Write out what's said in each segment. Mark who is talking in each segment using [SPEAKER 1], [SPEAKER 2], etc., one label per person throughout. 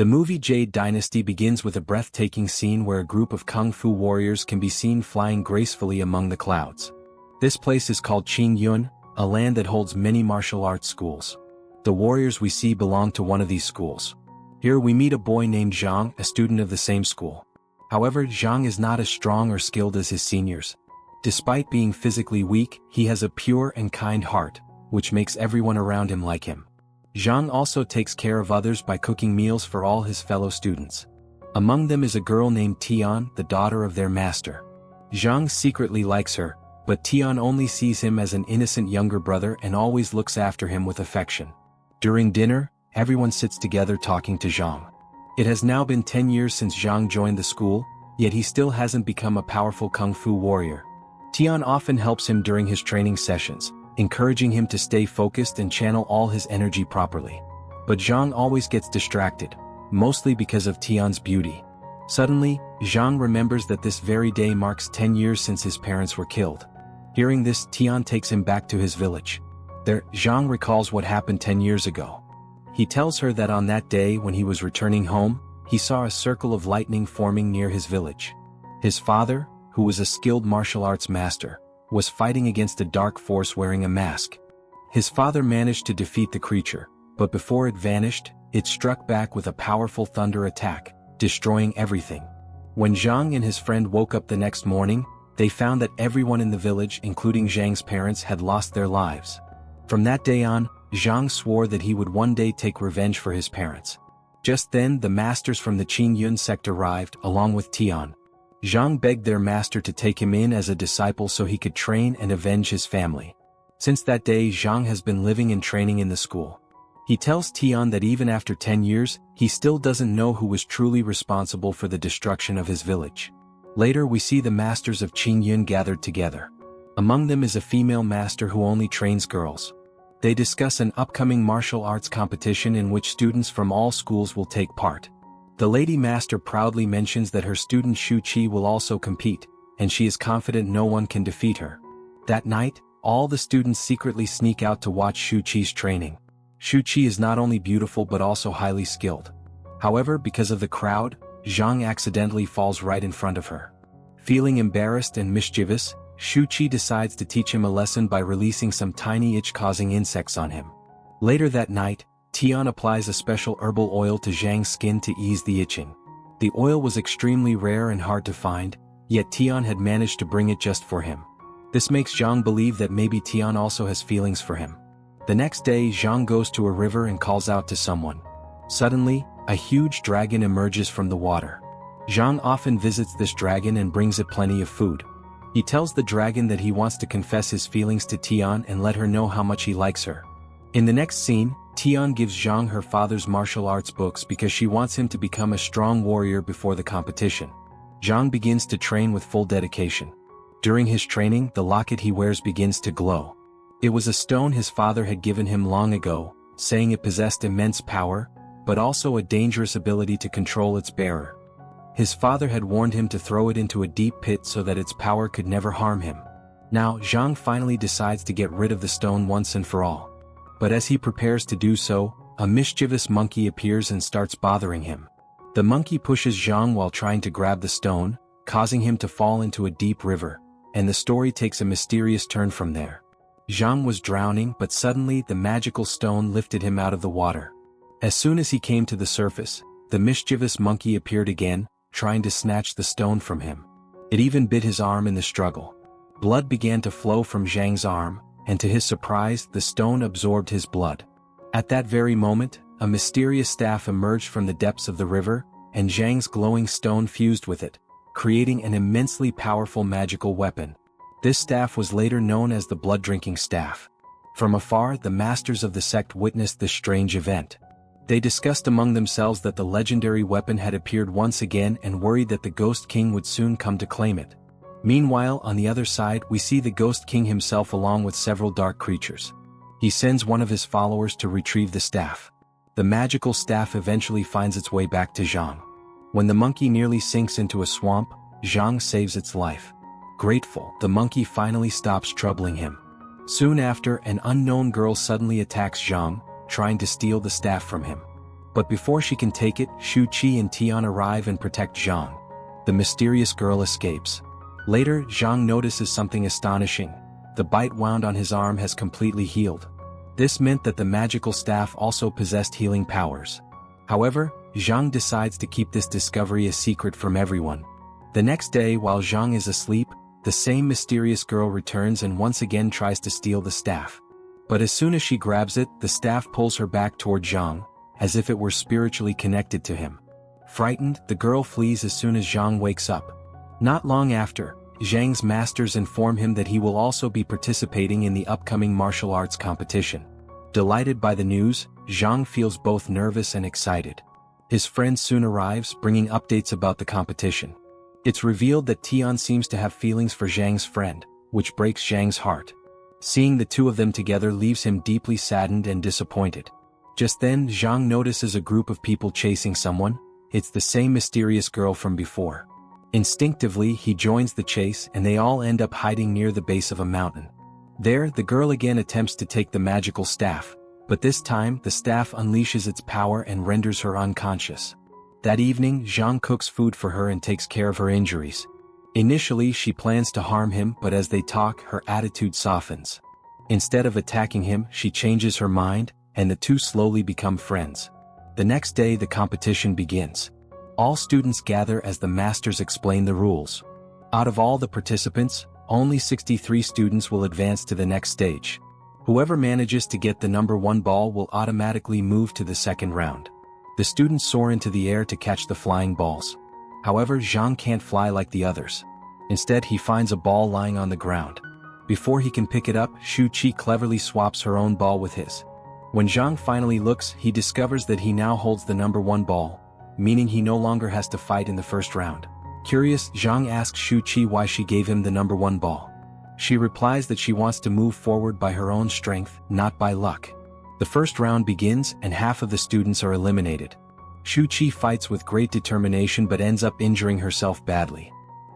[SPEAKER 1] The movie Jade Dynasty begins with a breathtaking scene where a group of kung fu warriors can be seen flying gracefully among the clouds. This place is called Qing Yun, a land that holds many martial arts schools. The warriors we see belong to one of these schools. Here we meet a boy named Zhang, a student of the same school. However, Zhang is not as strong or skilled as his seniors. Despite being physically weak, he has a pure and kind heart, which makes everyone around him like him. Zhang also takes care of others by cooking meals for all his fellow students. Among them is a girl named Tian, the daughter of their master. Zhang secretly likes her, but Tian only sees him as an innocent younger brother and always looks after him with affection. During dinner, everyone sits together talking to Zhang. It has now been 10 years since Zhang joined the school, yet he still hasn't become a powerful kung fu warrior. Tian often helps him during his training sessions, encouraging him to stay focused and channel all his energy properly. But Zhang always gets distracted, mostly because of Tian's beauty. Suddenly, Zhang remembers that this very day marks 10 years since his parents were killed. Hearing this, Tian takes him back to his village. There, Zhang recalls what happened 10 years ago. He tells her that on that day when he was returning home, he saw a circle of lightning forming near his village. His father, who was a skilled martial arts master, was fighting against a dark force wearing a mask. His father managed to defeat the creature, but before it vanished, it struck back with a powerful thunder attack, destroying everything. When Zhang and his friend woke up the next morning, they found that everyone in the village, including Zhang's parents, had lost their lives. From that day on, Zhang swore that he would one day take revenge for his parents. Just then, the masters from the Qing Yun Sect arrived, along with Tian. Zhang begged their master to take him in as a disciple so he could train and avenge his family. Since that day, Zhang has been living and training in the school. He tells Tian that even after 10 years, he still doesn't know who was truly responsible for the destruction of his village. Later we see the masters of Qing Yun gathered together. Among them is a female master who only trains girls. They discuss an upcoming martial arts competition in which students from all schools will take part. The lady master proudly mentions that her student Shu Qi will also compete, and she is confident no one can defeat her. That night, all the students secretly sneak out to watch Shu Qi's training. Shu Qi is not only beautiful but also highly skilled. However, because of the crowd, Zhang accidentally falls right in front of her. Feeling embarrassed and mischievous, Shu Qi decides to teach him a lesson by releasing some tiny itch-causing insects on him. Later that night, Tian applies a special herbal oil to Zhang's skin to ease the itching. The oil was extremely rare and hard to find, yet Tian had managed to bring it just for him. This makes Zhang believe that maybe Tian also has feelings for him. The next day, Zhang goes to a river and calls out to someone. Suddenly, a huge dragon emerges from the water. Zhang often visits this dragon and brings it plenty of food. He tells the dragon that he wants to confess his feelings to Tian and let her know how much he likes her. In the next scene, Tian gives Zhang her father's martial arts books because she wants him to become a strong warrior before the competition. Zhang begins to train with full dedication. During his training, the locket he wears begins to glow. It was a stone his father had given him long ago, saying it possessed immense power, but also a dangerous ability to control its bearer. His father had warned him to throw it into a deep pit so that its power could never harm him. Now, Zhang finally decides to get rid of the stone once and for all. But as he prepares to do so, a mischievous monkey appears and starts bothering him. The monkey pushes Zhang while trying to grab the stone, causing him to fall into a deep river, and the story takes a mysterious turn from there. Zhang was drowning, but suddenly the magical stone lifted him out of the water. As soon as he came to the surface, the mischievous monkey appeared again, trying to snatch the stone from him. It even bit his arm in the struggle. Blood began to flow from Zhang's arm, and to his surprise, the stone absorbed his blood. At that very moment, a mysterious staff emerged from the depths of the river, and Zhang's glowing stone fused with it, creating an immensely powerful magical weapon. This staff was later known as the blood-drinking staff. From afar, the masters of the sect witnessed this strange event. They discussed among themselves that the legendary weapon had appeared once again and worried that the Ghost King would soon come to claim it. Meanwhile, on the other side, we see the Ghost King himself along with several dark creatures. He sends one of his followers to retrieve the staff. The magical staff eventually finds its way back to Zhang. When the monkey nearly sinks into a swamp, Zhang saves its life. Grateful, the monkey finally stops troubling him. Soon after, an unknown girl suddenly attacks Zhang, trying to steal the staff from him. But before she can take it, Shu Qi and Tian arrive and protect Zhang. The mysterious girl escapes. Later, Zhang notices something astonishing. The bite wound on his arm has completely healed. This meant that the magical staff also possessed healing powers. However, Zhang decides to keep this discovery a secret from everyone. The next day, while Zhang is asleep, the same mysterious girl returns and once again tries to steal the staff. But as soon as she grabs it, the staff pulls her back toward Zhang, as if it were spiritually connected to him. Frightened, the girl flees as soon as Zhang wakes up. Not long after, Zhang's masters inform him that he will also be participating in the upcoming martial arts competition. Delighted by the news, Zhang feels both nervous and excited. His friend soon arrives, bringing updates about the competition. It's revealed that Tian seems to have feelings for Zhang's friend, which breaks Zhang's heart. Seeing the two of them together leaves him deeply saddened and disappointed. Just then, Zhang notices a group of people chasing someone. It's the same mysterious girl from before. Instinctively, he joins the chase and they all end up hiding near the base of a mountain. There, the girl again attempts to take the magical staff, but this time, the staff unleashes its power and renders her unconscious. That evening, Zhang cooks food for her and takes care of her injuries. Initially, she plans to harm him, but as they talk, her attitude softens. Instead of attacking him, she changes her mind, and the two slowly become friends. The next day, the competition begins. All students gather as the masters explain the rules. Out of all the participants, only 63 students will advance to the next stage. Whoever manages to get the number 1 ball will automatically move to the second round. The students soar into the air to catch the flying balls. However, Zhang can't fly like the others. Instead, he finds a ball lying on the ground. Before he can pick it up, Shu Qi cleverly swaps her own ball with his. When Zhang finally looks, he discovers that he now holds the number 1 ball, meaning he no longer has to fight in the first round. Curious, Zhang asks Shu Qi why she gave him the number 1 ball. She replies that she wants to move forward by her own strength, not by luck. The first round begins and half of the students are eliminated. Shu Qi fights with great determination but ends up injuring herself badly.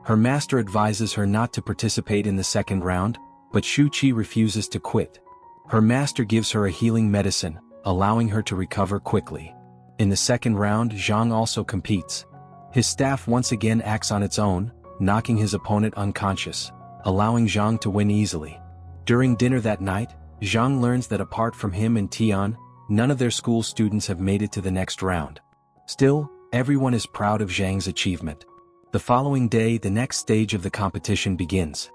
[SPEAKER 1] Her master advises her not to participate in the second round, but Shu Qi refuses to quit. Her master gives her a healing medicine, allowing her to recover quickly. In the second round, Zhang also competes. His staff once again acts on its own, knocking his opponent unconscious, allowing Zhang to win easily. During dinner that night, Zhang learns that apart from him and Tian, none of their school students have made it to the next round. Still, everyone is proud of Zhang's achievement. The following day, the next stage of the competition begins.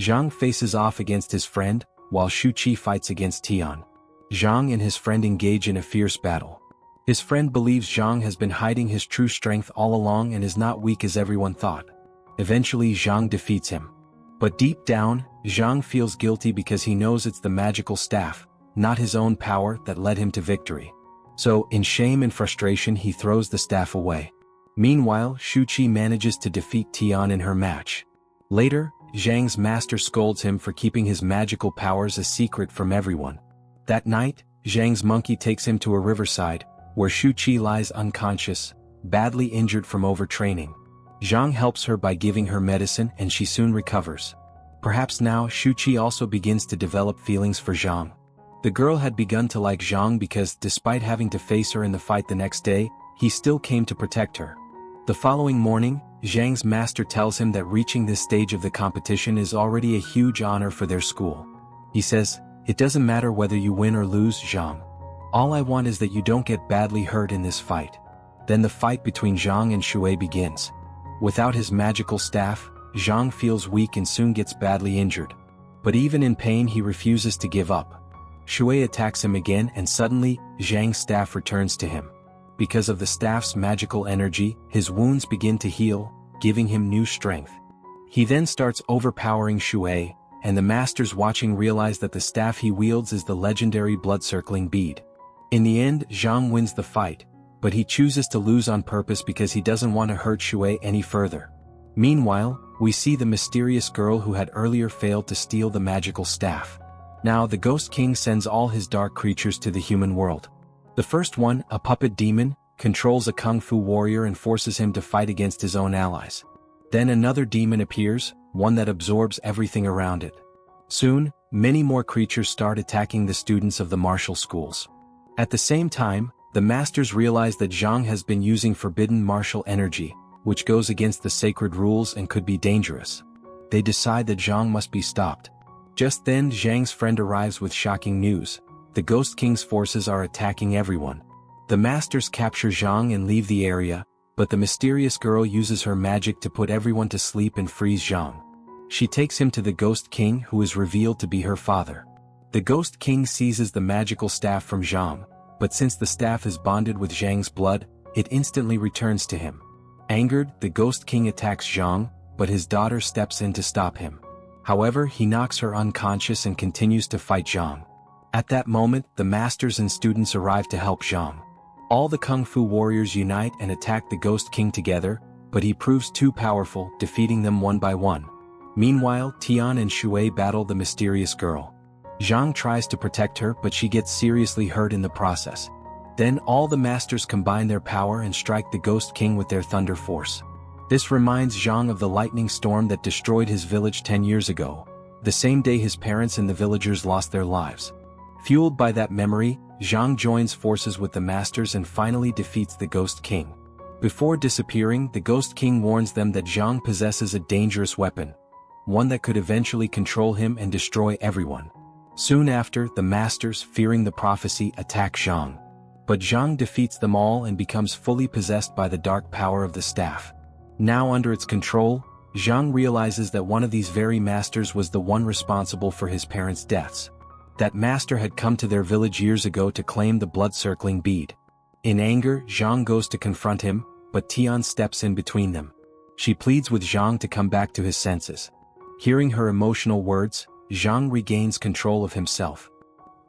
[SPEAKER 1] Zhang faces off against his friend, while Shu Qi fights against Tian. Zhang and his friend engage in a fierce battle. His friend believes Zhang has been hiding his true strength all along and is not weak as everyone thought. Eventually, Zhang defeats him. But deep down, Zhang feels guilty because he knows it's the magical staff, not his own power, that led him to victory. So, in shame and frustration, he throws the staff away. Meanwhile, Shu Qi manages to defeat Tian in her match. Later, Zhang's master scolds him for keeping his magical powers a secret from everyone. That night, Zhang's monkey takes him to a riverside, where Shu Qi lies unconscious, badly injured from overtraining. Zhang helps her by giving her medicine and she soon recovers. Perhaps now Shu Qi also begins to develop feelings for Zhang. The girl had begun to like Zhang because, despite having to face her in the fight the next day, he still came to protect her. The following morning, Zhang's master tells him that reaching this stage of the competition is already a huge honor for their school. He says, "It doesn't matter whether you win or lose, Zhang. All I want is that you don't get badly hurt in this fight." Then the fight between Zhang and Shui begins. Without his magical staff, Zhang feels weak and soon gets badly injured. But even in pain, he refuses to give up. Shui attacks him again and suddenly, Zhang's staff returns to him. Because of the staff's magical energy, his wounds begin to heal, giving him new strength. He then starts overpowering Shui, and the masters watching realize that the staff he wields is the legendary blood-circling bead. In the end, Zhang wins the fight, but he chooses to lose on purpose because he doesn't want to hurt Shui any further. Meanwhile, we see the mysterious girl who had earlier failed to steal the magical staff. Now the Ghost King sends all his dark creatures to the human world. The first one, a puppet demon, controls a kung fu warrior and forces him to fight against his own allies. Then another demon appears, one that absorbs everything around it. Soon, many more creatures start attacking the students of the martial schools. At the same time, The masters realize that Zhang has been using forbidden martial energy, which goes against the sacred rules and could be dangerous. They decide that Zhang must be stopped. Just then Zhang's friend arrives with shocking news. The Ghost King's forces are attacking everyone. The masters capture Zhang and leave the area, but the mysterious girl uses her magic to put everyone to sleep and frees Zhang. She takes him to the Ghost King, who is revealed to be her father. The Ghost King seizes the magical staff from Zhang, but since the staff is bonded with Zhang's blood, it instantly returns to him. Angered, the Ghost King attacks Zhang, but his daughter steps in to stop him. However, he knocks her unconscious and continues to fight Zhang. At that moment, the masters and students arrive to help Zhang. All the Kung Fu warriors unite and attack the Ghost King together, but he proves too powerful, defeating them one by one. Meanwhile, Tian and Shui battle the mysterious girl. Zhang tries to protect her, but she gets seriously hurt in the process. Then all the masters combine their power and strike the Ghost King with their thunder force. This reminds Zhang of the lightning storm that destroyed his village 10 years ago, the same day his parents and the villagers lost their lives. Fueled by that memory, Zhang joins forces with the masters and finally defeats the Ghost King. Before disappearing, the Ghost King warns them that Zhang possesses a dangerous weapon, one that could eventually control him and destroy everyone. Soon after, the masters, fearing the prophecy, attack Zhang. But Zhang defeats them all and becomes fully possessed by the dark power of the staff. Now under its control, Zhang realizes that one of these very masters was the one responsible for his parents' deaths. That master had come to their village years ago to claim the blood-circling bead. In anger, Zhang goes to confront him, but Tian steps in between them. She pleads with Zhang to come back to his senses. Hearing her emotional words, Zhang regains control of himself.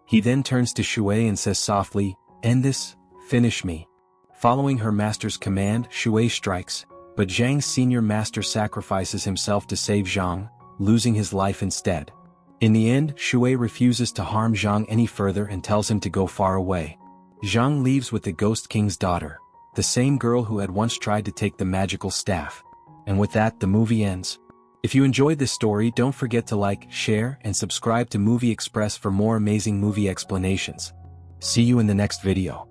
[SPEAKER 1] He then turns to Shui and says softly, "End this, finish me." Following her master's command, Shui strikes, but Zhang's senior master sacrifices himself to save Zhang, losing his life instead. In the end, Shui refuses to harm Zhang any further and tells him to go far away. Zhang leaves with the Ghost King's daughter, the same girl who had once tried to take the magical staff. And with that, the movie ends. If you enjoyed this story, don't forget to like, share, and subscribe to Movie Express for more amazing movie explanations. See you in the next video.